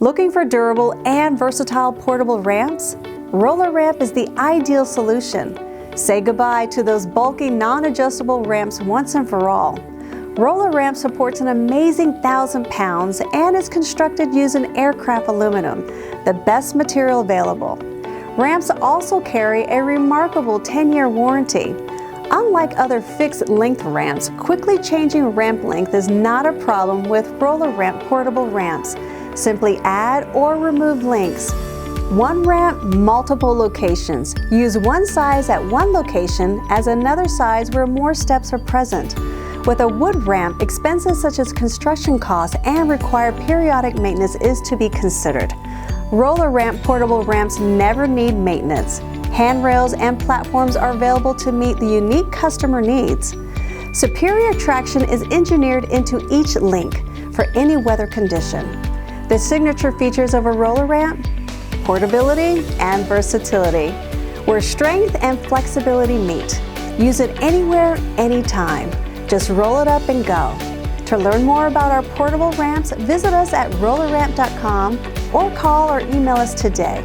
Looking for durable and versatile portable ramps? Roller Ramp is the ideal solution. Say goodbye to those bulky, non-adjustable ramps once and for all. Roller Ramp supports an amazing 1,000 pounds and is constructed using aircraft aluminum, the best material available. Ramps also carry a remarkable 10-year warranty. Unlike other fixed-length ramps, quickly changing ramp length is not a problem with Roller Ramp portable ramps. Simply add or remove links. One ramp, multiple locations. Use one size at one location as another size where more steps are present. With a wood ramp, expenses such as construction costs and required periodic maintenance is to be considered. Roller Ramp portable ramps never need maintenance. Handrails and platforms are available to meet the unique customer needs. Superior traction is engineered into each link for any weather condition. The signature features of a roller ramp: portability and versatility, where strength and flexibility meet. Use it anywhere, anytime. Just roll it up and go. To learn more about our portable ramps, visit us at rollerramp.com or call or email us today.